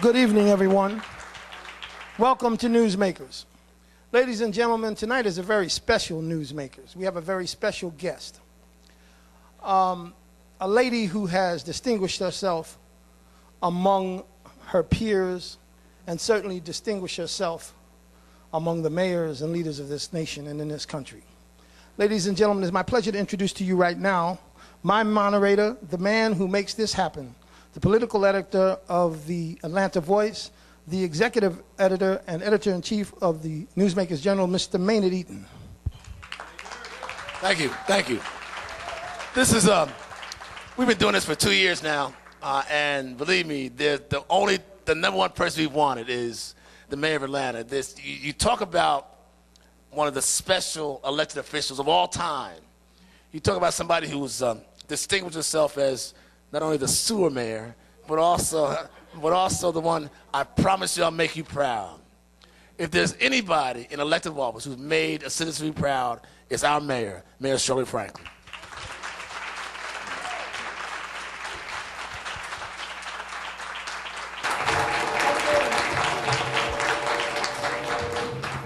Good evening, everyone. Welcome to Newsmakers. Ladies and gentlemen, tonight is a very special Newsmakers. We have a very special guest. A lady who has distinguished herself among her peers and certainly distinguished herself among the mayors and leaders of this nation and in this country. Ladies and gentlemen, it's my pleasure to introduce to you right now my moderator, the man who makes this happen, the political editor of the Atlanta Voice, the executive editor and editor-in-chief of the Newsmakers General, Mr. Maynard Eaton. Thank you, thank you. This is, we've been doing this for 2 years now, and believe me, the number one person we wanted is the mayor of Atlanta. You talk about one of the special elected officials of all time. You talk about somebody who's distinguished herself as not only the sewer mayor, but also the one, I promise you I'll make you proud. If there's anybody in elected office who's made a citizen proud, it's our mayor, Mayor Shirley Franklin.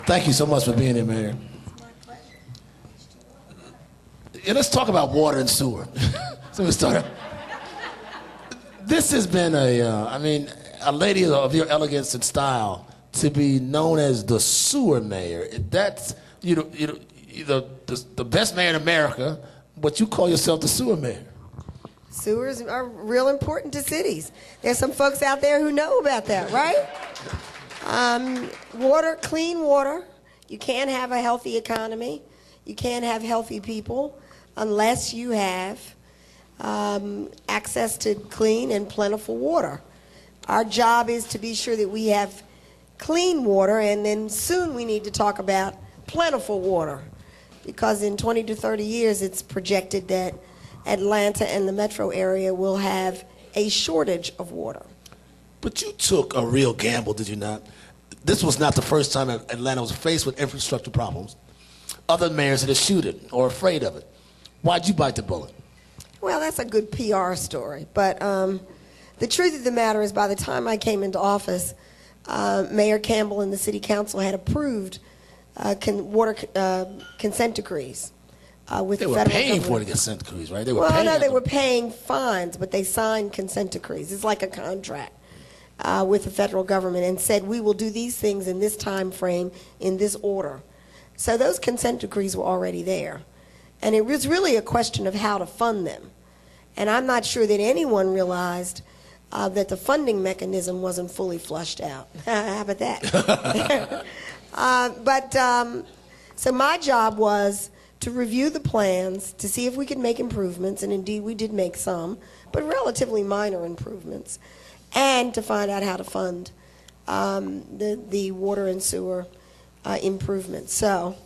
Thank you so much for being here, Mayor. Yeah, let's talk about water and sewer. So we start. This has been a lady of your elegance and style to be known as the sewer mayor. That's the best mayor in America, but you call yourself the sewer mayor. Sewers are real important to cities. There's some folks out there who know about that, right? Water, clean water. You can't have a healthy economy. You can't have healthy people unless you have access to clean and plentiful water. Our job is to be sure that we have clean water, and then soon we need to talk about plentiful water, because in 20 to 30 years it's projected that Atlanta and the metro area will have a shortage of water. But you took a real gamble, did you not? This was not the first time Atlanta was faced with infrastructure problems. Other mayors had eschewed it or afraid of it. Why'd you bite the bullet? Well, that's a good PR story, but the truth of the matter is, by the time I came into office, Mayor Campbell and the City Council had approved water consent decrees with the federal government. They were paying for the consent decrees, right? They were paying fines, but they signed consent decrees. It's like a contract with the federal government, and said, we will do these things in this time frame, in this order. So those consent decrees were already there. And it was really a question of how to fund them. And I'm not sure that anyone realized that the funding mechanism wasn't fully flushed out. How about that? So my job was to review the plans to see if we could make improvements, and indeed we did make some, but relatively minor improvements, and to find out how to fund the water and sewer improvements. So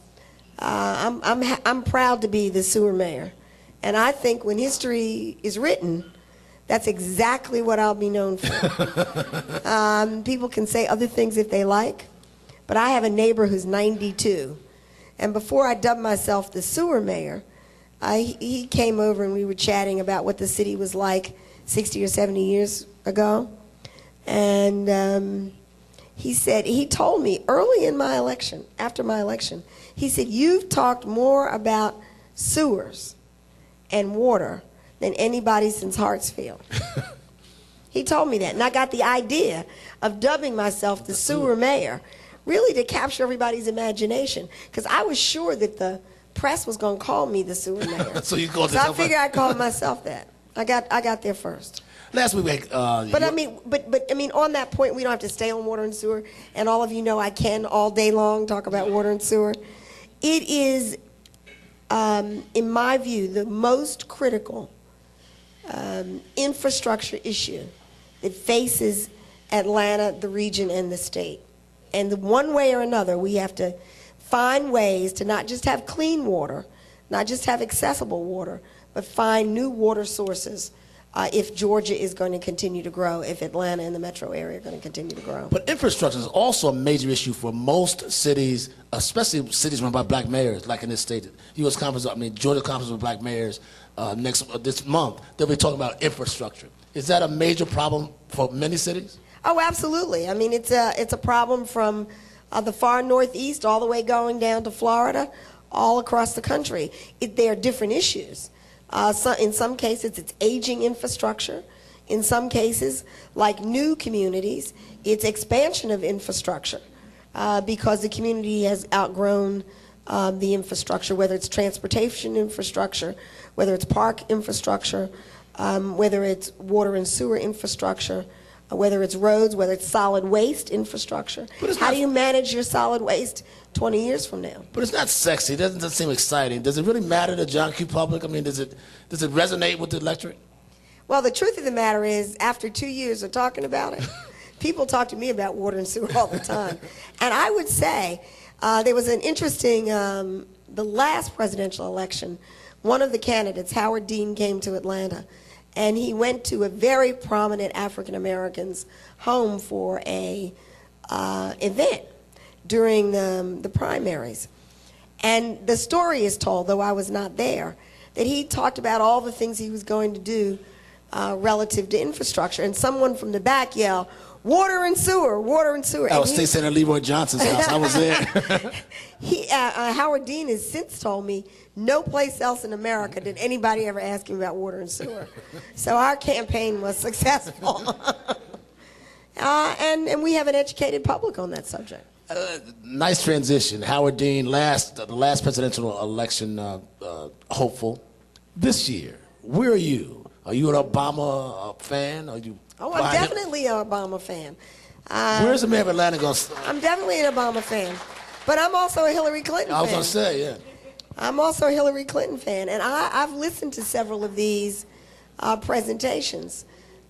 I'm proud to be the sewer mayor, and I think when history is written, that's exactly what I'll be known for. People can say other things if they like, but I have a neighbor who's 92, and before I dubbed myself the sewer mayor, he came over and we were chatting about what the city was like 60 or 70 years ago, and he told me early in my election, after my election, he said, you've talked more about sewers and water than anybody since Hartsfield. He told me that, and I got the idea of dubbing myself the sewer mayor, really to capture everybody's imagination, because I was sure that the press was going to call me the sewer mayor. So I figured I'd call myself that. I got there first. Last week, but I mean, on that point, we don't have to stay on water and sewer. And all of you know I can all day long talk about water and sewer. It is, in my view, the most critical infrastructure issue that faces Atlanta, the region, and the state. And one way or another, we have to find ways to not just have clean water, not just have accessible water, but find new water sources if Georgia is going to continue to grow, if Atlanta and the metro area are going to continue to grow. But infrastructure is also a major issue for most cities, especially cities run by black mayors, like in this state. Georgia Conference with Black Mayors this month, they'll be talking about infrastructure. Is that a major problem for many cities? Oh, absolutely. I mean, it's a problem from the far northeast all the way going down to Florida, all across the country. There are different issues. In some cases, it's aging infrastructure. In some cases, like new communities, it's expansion of infrastructure because the community has outgrown the infrastructure, whether it's transportation infrastructure, whether it's park infrastructure, whether it's water and sewer infrastructure, whether it's roads, whether it's solid waste infrastructure. How do you manage your solid waste 20 years from now? But it's not sexy. It doesn't seem exciting. Does it really matter to John Q. Public? I mean, does it resonate with the electorate? Well, the truth of the matter is, after 2 years of talking about it, people talk to me about water and sewer all the time. And I would say there was an interesting, the last presidential election, one of the candidates, Howard Dean, came to Atlanta. And he went to a very prominent African American's home for a event during the primaries. And the story is told, though I was not there, that he talked about all the things he was going to do relative to infrastructure. And someone from the back yelled, "Water and sewer, water and sewer." I was State Senator Leroy Johnson's house. I was there. Howard Dean has since told me no place else in America did anybody ever ask him about water and sewer. So our campaign was successful. And we have an educated public on that subject. Nice transition. Howard Dean, the last presidential election hopeful. This year, where are you? Are you an Obama fan? Are you? Oh, I'm definitely an Obama fan. Where's the mayor of Atlanta going? I'm definitely an Obama fan. But I'm also a Hillary Clinton fan. I was going to say, yeah. I'm also a Hillary Clinton fan. And I've listened to several of these presentations.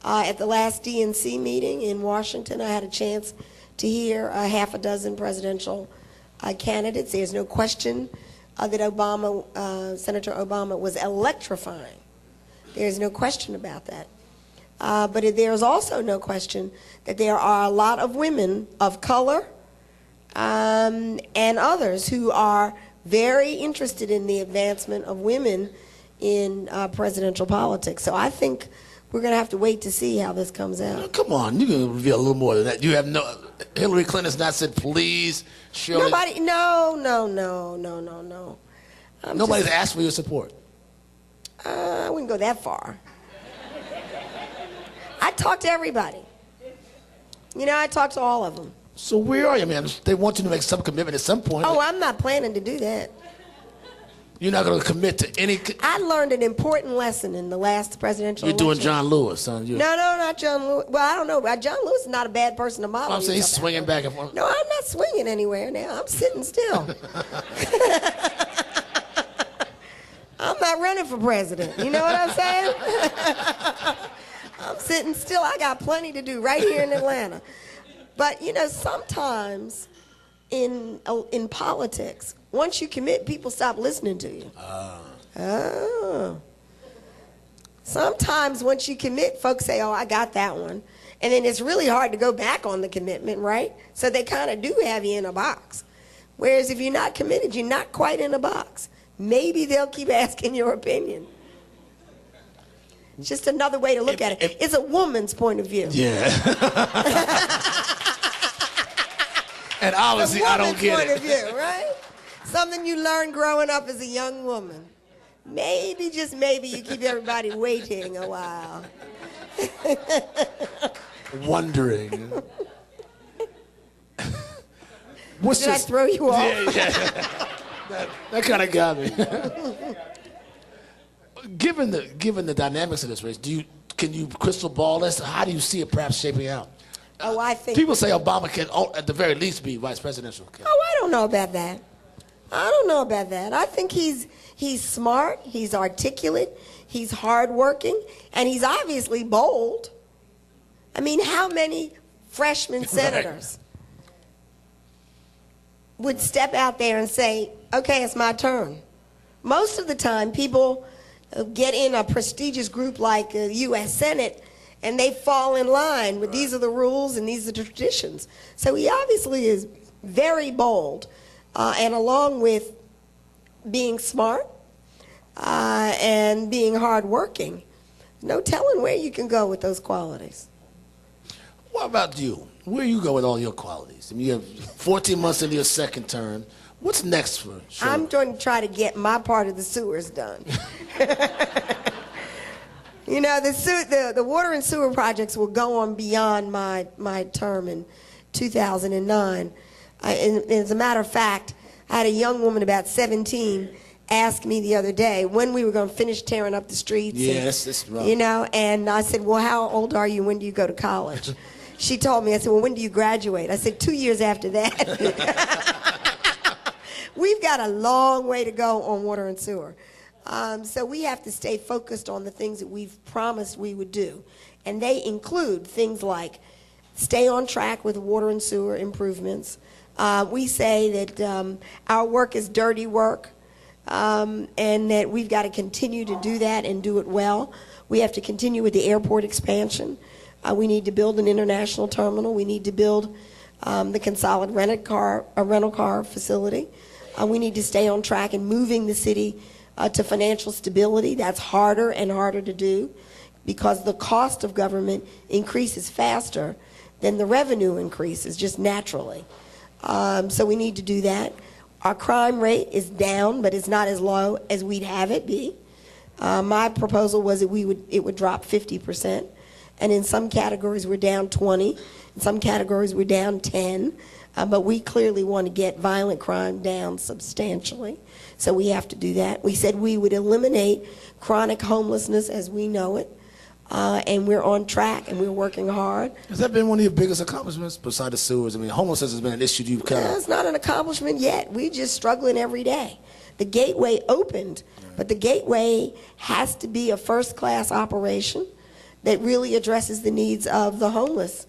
At the last DNC meeting in Washington, I had a chance to hear a half a dozen presidential candidates. There's no question that Senator Obama was electrifying. There's no question about that. But there's also no question that there are a lot of women of color and others who are very interested in the advancement of women in presidential politics. So I think we're going to have to wait to see how this comes out. Come on, you can reveal a little more than that. You have Hillary Clinton's not said, please, Shirley. No. Nobody's asked for your support. I wouldn't go that far. I talk to everybody. I talk to all of them. So where are you, man? They want you to make some commitment at some point. Oh, I'm not planning to do that. You're not going to commit to any... I learned an important lesson in the last presidential election. You're doing John Lewis, son. No, not John Lewis. Well, I don't know. John Lewis is not a bad person to model. I'm saying he's swinging back and forth. No, I'm not swinging anywhere now. I'm sitting still. I'm not running for president. You know what I'm saying? I'm sitting still. I got plenty to do right here in Atlanta. But, sometimes in politics, once you commit, people stop listening to you. Oh. Sometimes once you commit, folks say, oh, I got that one. And then it's really hard to go back on the commitment, right? So they kind of do have you in a box. Whereas if you're not committed, you're not quite in a box. Maybe they'll keep asking your opinion. It's just another way to look at it. It's a woman's point of view. Yeah. And obviously, I don't get point of view, right? Something you learn growing up as a young woman. Maybe, just maybe, you keep everybody waiting a while. Wondering. Did I throw you off? Yeah. That kind of got me. Given the dynamics of this race, can you crystal ball this? How do you see it perhaps shaping out? Oh, I think people say Obama can, at the very least, be vice presidential candidate. Oh, I don't know about that. I think he's smart, he's articulate, he's hardworking, and he's obviously bold. I mean, how many freshman senators would step out there and say, okay, it's my turn? Most of the time, people get in a prestigious group like the U.S. Senate, and they fall in line with these are the rules and these are the traditions. So he obviously is very bold, and along with being smart and being hardworking, no telling where you can go with those qualities. What about you? Where you go with all your qualities? I mean, you have 14 months into your second term. What's next for Shirley? I'm going to try to get my part of the sewers done. You know, the water and sewer projects will go on beyond my term in 2009. And as a matter of fact, I had a young woman about 17 ask me the other day when we were going to finish tearing up the streets. Yes, that's right. You know, and I said, well, how old are you? When do you go to college? She told me, I said, well, when do you graduate? I said, 2 years after that. We've got a long way to go on water and sewer. So we have to stay focused on the things that we've promised we would do. And they include things like stay on track with water and sewer improvements. We say that our work is dirty work, and that we've got to continue to do that and do it well. We have to continue with the airport expansion. We need to build an international terminal. We need to build the consolidated rental car facility. We need to stay on track in moving the city to financial stability. That's harder and harder to do because the cost of government increases faster than the revenue increases, just naturally. So we need to do that. Our crime rate is down, but it's not as low as we'd have it be. My proposal was that it would drop 50%, and in some categories we're down 20, in some categories we're down 10, but we clearly want to get violent crime down substantially, so we have to do that. We said we would eliminate chronic homelessness as we know it, and we're on track and we're working hard. Has that been one of your biggest accomplishments besides the sewers? I mean, homelessness has been an issue you've kind of... It's not an accomplishment yet. We're just struggling every day. The gateway opened, but the gateway has to be a first-class operation that really addresses the needs of the homeless,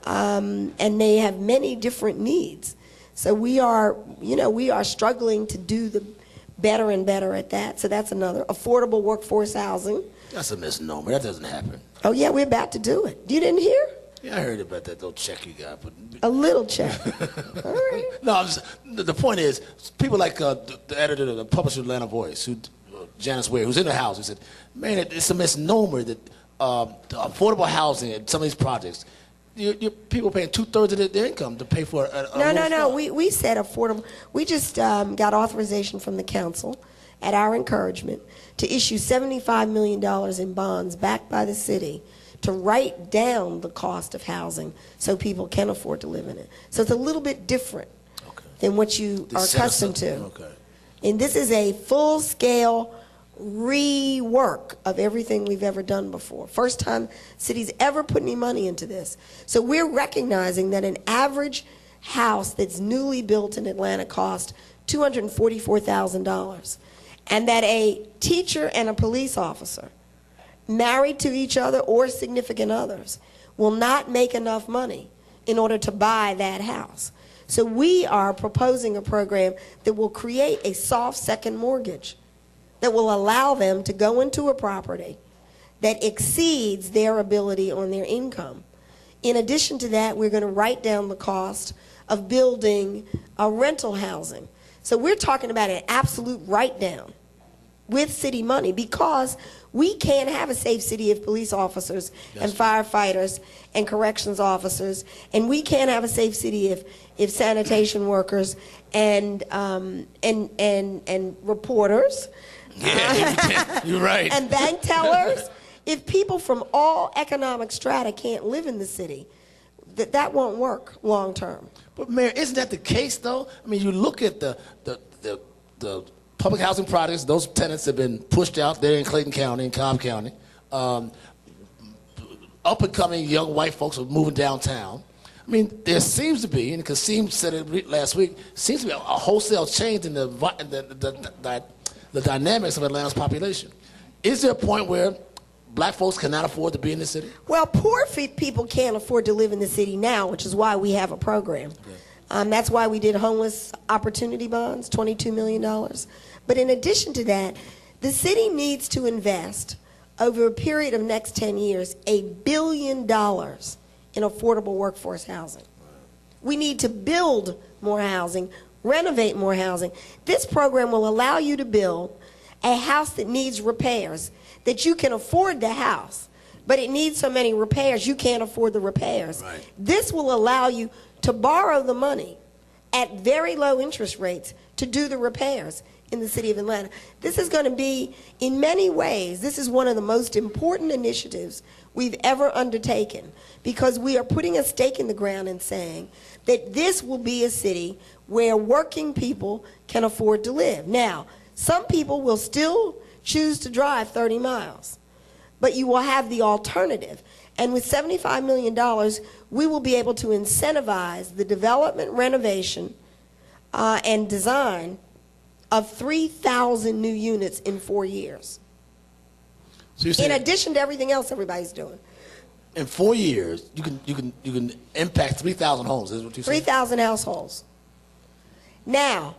and they have many different needs. So we are struggling to do the better and better at that. So that's another. Affordable workforce housing. That's a misnomer. That doesn't happen. Oh, yeah, we're about to do it. You didn't hear? Yeah, I heard about that little check you got. But... A little check. All right. No, the point is, people like the editor, the publisher of Atlanta Voice, Janice Ware, who's in the House, who said, man, it's a misnomer that the affordable housing at some of these projects, you're people paying 2/3 of their income to pay for No. We said affordable. We just got authorization from the council at our encouragement to issue $75 million in bonds backed by the city to write down the cost of housing so people can afford to live in it. So it's a little bit different than what you are accustomed to. Okay. And this is a full-scale rework of everything we've ever done before. First time city's ever put any money into this. So we're recognizing that an average house that's newly built in Atlanta costs $244,000, and that a teacher and a police officer married to each other or significant others will not make enough money in order to buy that house. So we are proposing a program that will create a soft second mortgage that will allow them to go into a property that exceeds their ability on their income. In addition to that, we're going to write down the cost of building a rental housing. So we're talking about an absolute write-down with city money, because we can't have a safe city if police officers and firefighters and corrections officers, and we can't have a safe city if sanitation workers and reporters. Yeah, you're right. And bank tellers. If people from all economic strata can't live in the city, that won't work long term. But Mayor, isn't that the case though? I mean, you look at the public housing projects; those tenants have been pushed out there in Clayton County and Cobb County. Up and coming young white folks are moving downtown. I mean, there seems to be, and Kasim said it last week, seems to be a wholesale change in the dynamics of Atlanta's population. Is there a point where black folks cannot afford to be in the city? Well, poor people can't afford to live in the city now, which is why we have a program. Okay. That's why we did homeless opportunity bonds, $22 million. But in addition to that, the city needs to invest over a period of next 10 years, $1 billion in affordable workforce housing. We need to build more housing, renovate more housing. This program will allow you to build a house that needs repairs, that you can afford the house, but it needs so many repairs, you can't afford the repairs. Right. This will allow you to borrow the money at very low interest rates to do the repairs in the city of Atlanta. This is going to be, in many ways, this is one of the most important initiatives we've ever undertaken, because we are putting a stake in the ground and saying that this will be a city where working people can afford to live. Now, some people will still choose to drive 30 miles, but you will have the alternative. And with $75 million, we will be able to incentivize the development, renovation, and design of 3,000 new units in 4 years. So you're saying In addition to everything else everybody's doing. in 4 years, you can impact 3,000 homes. Is what you're saying? 3,000 households. Now,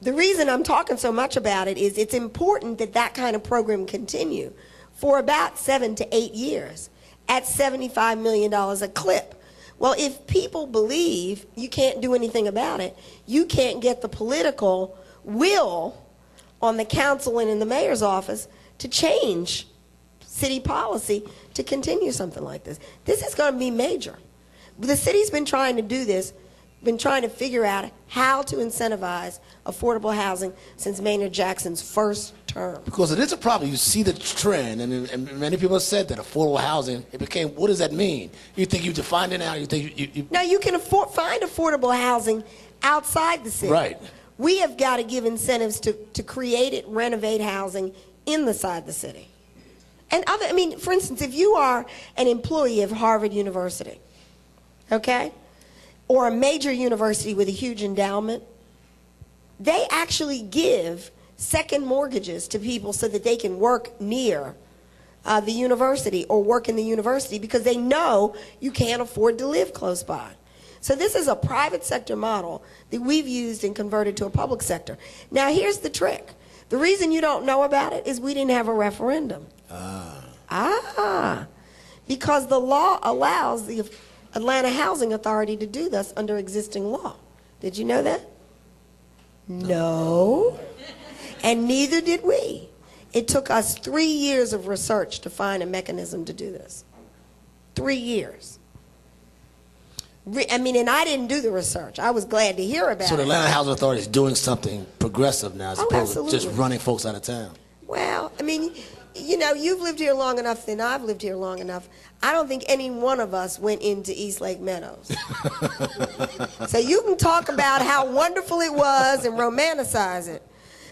the reason I'm talking so much about it is it's important that that kind of program continue for about 7 to 8 years at $75 million a clip. Well, if people believe you can't do anything about it, you can't get the political will on the council and in the mayor's office to change city policy to continue something like this. This is going to be major. The city's been trying to do this, been trying to figure out how to incentivize affordable housing since Maynard Jackson's first term. Because it is a problem. You see the trend, and many people have said that affordable housing, it became, what does that mean? You think you defined it now? You think you Now, you can find affordable housing outside the city. Right. We have got to give incentives to create it, renovate housing inside the city. And for instance, if you are an employee of Harvard University, okay, or a major university with a huge endowment, they actually give second mortgages to people so that they can work near the university or work in the university because they know you can't afford to live close by. So this is a private sector model that we've used and converted to a public sector. Now here's the trick. The reason you don't know about it is we didn't have a referendum. Because the law allows the Atlanta Housing Authority to do this under existing law. Did you know that? No. And neither did we. It took us 3 years of research to find a mechanism to do this. 3 years. And I didn't do the research. I was glad to hear about it. So the Atlanta Housing Authority is doing something progressive now as opposed to just running folks out of town. Well, you've lived here long enough, then I've lived here long enough. I don't think any one of us went into East Lake Meadows. So you can talk about how wonderful it was and romanticize it.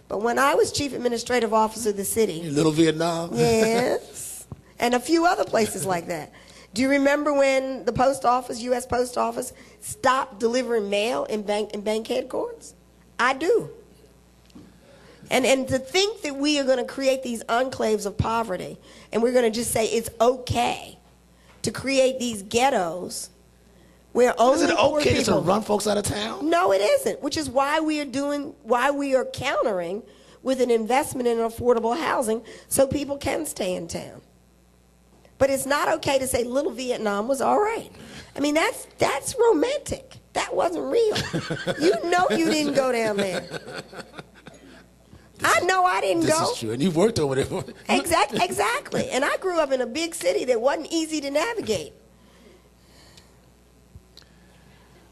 But when I was chief administrative officer of the city. Little Vietnam? Yes. And a few other places like that. Do you remember when the post office, U.S. Post Office, stopped delivering mail in bank headquarters? I do. And to think that we are going to create these enclaves of poverty and we're going to just say it's okay to create these ghettos where only Is it poor okay people, to run folks out of town? No, it isn't, which is why we are countering with an investment in affordable housing so people can stay in town. But it's not okay to say Little Vietnam was all right. That's romantic. That wasn't real. You know you didn't go down there. I know I didn't go. This is true, and you've worked over there. Exactly. And I grew up in a big city that wasn't easy to navigate.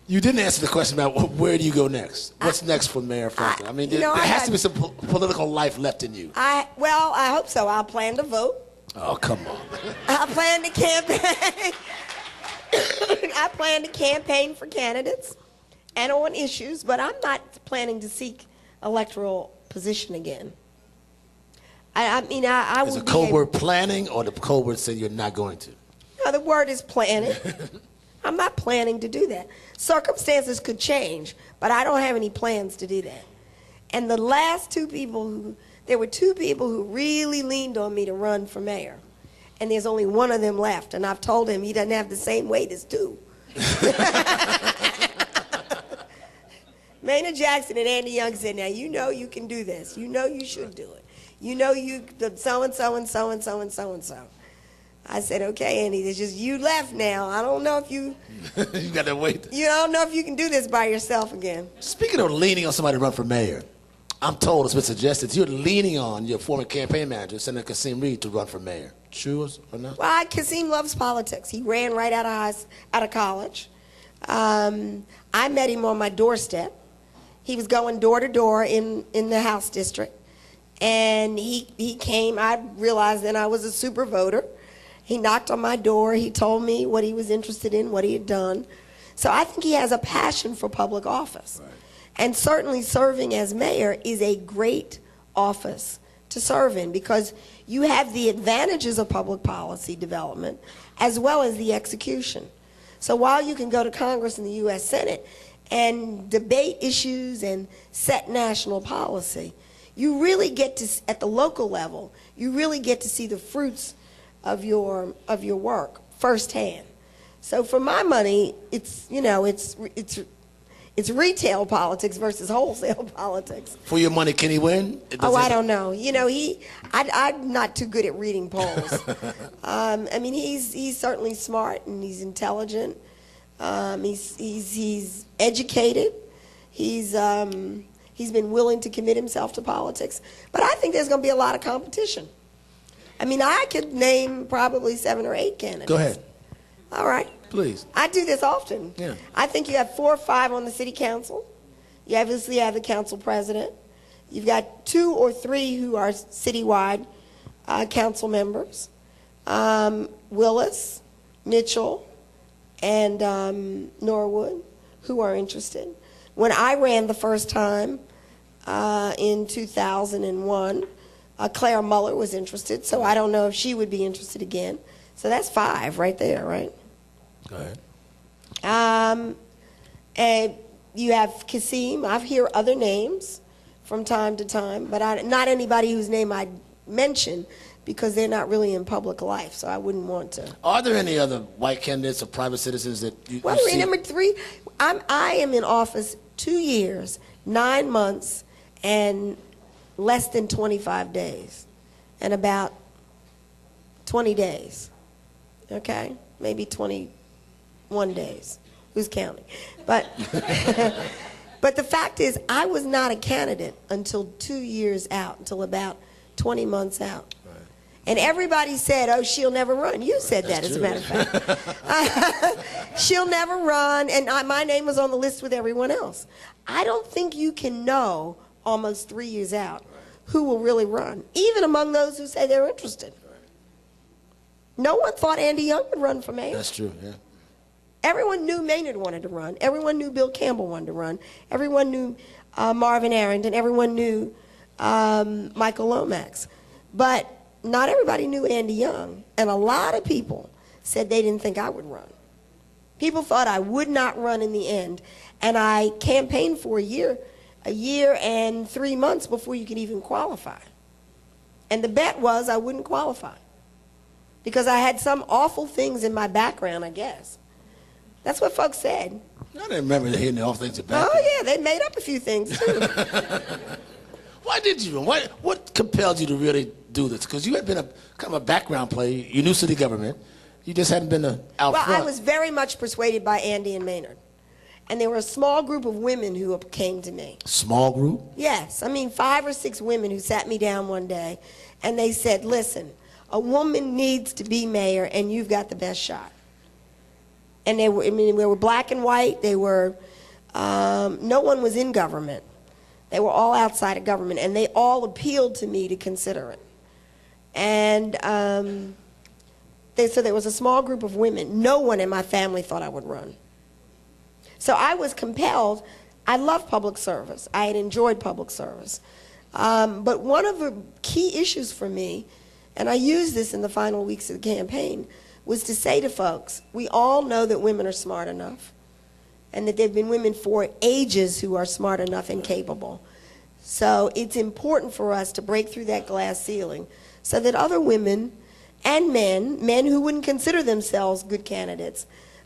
You didn't answer the question about where do you go next? What's next for Mayor Franklin? There has to be some political life left in you. I hope so. I'll plan to vote. Oh, come on. I plan to campaign. I plan to campaign for candidates and on issues, but I'm not planning to seek electoral position again. Is the code word planning or the code word saying you're not going to? No, the word is planning. I'm not planning to do that. Circumstances could change, but I don't have any plans to do that. And the last there were two people who really leaned on me to run for mayor. And there's only one of them left, and I've told him he doesn't have the same weight as two. Maynard Jackson and Andy Young said, now you know you can do this. You know you should do it. You know so-and-so and so-and-so and so-and-so. I said, okay, Andy, it's just you left now. I don't know if you... You got to wait. You don't know if you can do this by yourself again. Speaking of leaning on somebody to run for mayor, I'm told it's been suggested you're leaning on your former campaign manager, Senator Kasim Reed, to run for mayor. true or not? Well, Kasim loves politics. He ran right out of college. I met him on my doorstep. He was going door to door in the House district. And he came. I realized then I was a super voter. He knocked on my door. He told me what he was interested in, what he had done. So I think he has a passion for public office. Right. And certainly serving as mayor is a great office to serve in because you have the advantages of public policy development as well as the execution. So while you can go to Congress and the U.S. Senate and debate issues and set national policy, you really get to, at the local level, you really get to see the fruits of your work firsthand. So for my money, it's retail politics versus wholesale politics. For your money, can he win? I don't know. I'm not too good at reading polls. I mean, he's certainly smart and he's intelligent. He's educated. He's been willing to commit himself to politics. But I think there's going to be a lot of competition. I mean, I could name probably 7 or 8 candidates. Go ahead. All right. Please. I do this often. Yeah. I think you have 4 or 5 on the city council. You obviously have the council president. You've got 2 or 3 who are citywide council members. Willis, Mitchell, and Norwood, who are interested. When I ran the first time in 2001, Claire Muller was interested, so I don't know if she would be interested again. So that's 5 right there, right? Go ahead. And you have Kasim. I hear other names from time to time, but not anybody whose name I mention because they're not really in public life, so I wouldn't want to. Are there any other white candidates or private citizens that you Well, see? number 3, I am in office 2 years, 9 months, and less than 25 days, and about 20 days, okay? Maybe 21 days. Who's counting? But, but the fact is, I was not a candidate until 2 years out, until about 20 months out. Right. And everybody said, oh, she'll never run. You said that, as a matter of fact. She'll never run, and my name was on the list with everyone else. I don't think you can know almost 3 years out who will really run, even among those who say they're interested. No one thought Andy Young would run for mayor. That's true, yeah. Everyone knew Maynard wanted to run. Everyone knew Bill Campbell wanted to run. Everyone knew Marvin Arrington. Everyone knew Michael Lomax. But not everybody knew Andy Young. And a lot of people said they didn't think I would run. People thought I would not run in the end. And I campaigned for a year and 3 months before you could even qualify. And the bet was I wouldn't qualify because I had some awful things in my background, I guess. That's what folks said. I didn't remember hearing the awful things about Oh, yeah, they made up a few things, too. Why did you? What compelled you to really do this? Because you had been kind of a background player. You knew city government. You just hadn't been out front. Well, I was very much persuaded by Andy and Maynard. And there were a small group of women who came to me. Small group? Yes. I mean, 5 or 6 women who sat me down one day, and they said, listen, a woman needs to be mayor, and you've got the best shot. And they were black and white. They were, no one was in government. They were all outside of government, and they all appealed to me to consider it. And so there was a small group of women. No one in my family thought I would run. So I was compelled. I love public service. I had enjoyed public service. But one of the key issues for me, and I used this in the final weeks of the campaign, was to say to folks, we all know that women are smart enough and that there have been women for ages who are smart enough and capable. So it's important for us to break through that glass ceiling so that other women and men who wouldn't consider themselves good candidates,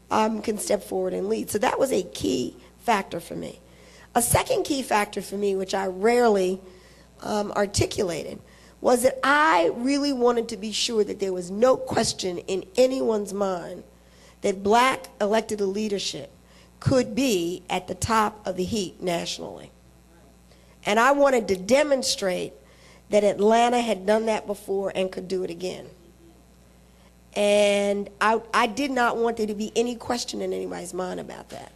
can step forward and lead. So that was a key factor for me. A second key factor for me, which I rarely articulated, was that I really wanted to be sure that there was no question in anyone's mind that black elected leadership could be at the top of the heap nationally. And I wanted to demonstrate that Atlanta had done that before and could do it again. And I did not want there to be any question in anybody's mind about that.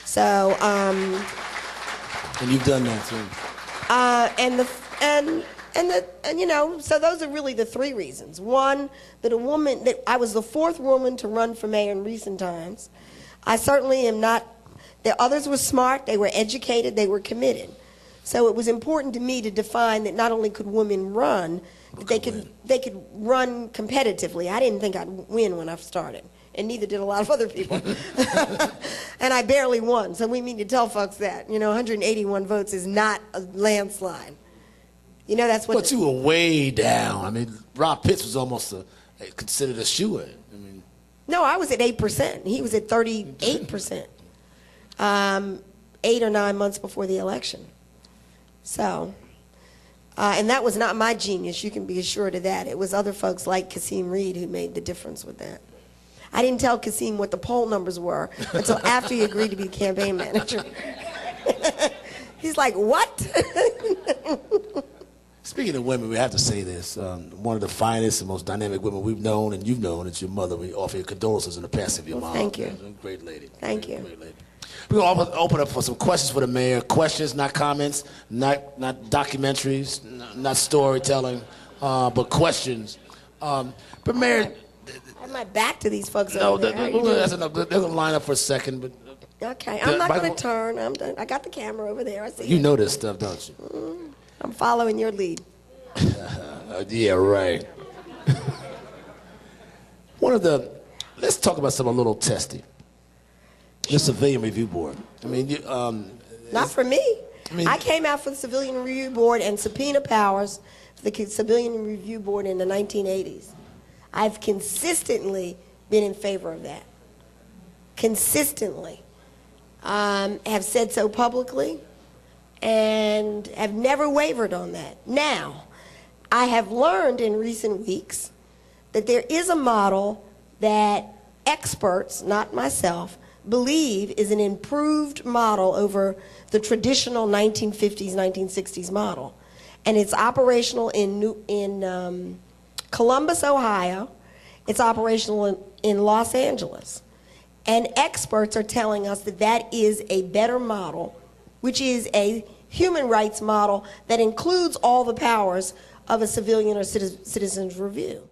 So, And you've done that too. And you know, so those are really the three reasons. One, that I was the fourth woman to run for mayor in recent times. I certainly am not. The others were smart, they were educated, they were committed. So it was important to me to define that not only could women run, but they could run competitively. I didn't think I'd win when I started, and neither did a lot of other people. And I barely won, so we need to tell folks that. You know, 181 votes is not a landslide. You know, that's what. But you were way down. I mean, Rob Pitts was almost considered a shoo-in. I mean, no, I was at 8%. He was at 38%. 8 or 9 months before the election. So, and that was not my genius. You can be assured of that. It was other folks like Kasim Reed who made the difference with that. I didn't tell Kasim what the poll numbers were until after he agreed to be campaign manager. He's like, what? Speaking of women, we have to say this. One of the finest and most dynamic women we've known and you've known is your mother. We offer your condolences in the passing of your mom. Thank you. Great lady. Thank you. Great lady. We're going to open up for some questions for the mayor. Questions, not comments, not documentaries, not storytelling, but questions. But Mayor... I have my back to these folks no, over there. that's enough. They're going to line up for a second. But okay, I'm not going to turn. I'm done. I got the camera over there. I see you know this stuff, don't you? I'm following your lead. Yeah, right. Let's talk about something a little testy. The Civilian Review Board. I mean, not for me. I came out for the Civilian Review Board and subpoena powers for the Civilian Review Board in the 1980s. I've consistently been in favor of that. Consistently. Have said so publicly and have never wavered on that. Now, I have learned in recent weeks that there is a model that experts, not myself, believe is an improved model over the traditional 1950s, 1960s model. And it's operational in Columbus, Ohio. It's operational in Los Angeles. And experts are telling us that that is a better model, which is a human rights model that includes all the powers of a civilian or citizen's review.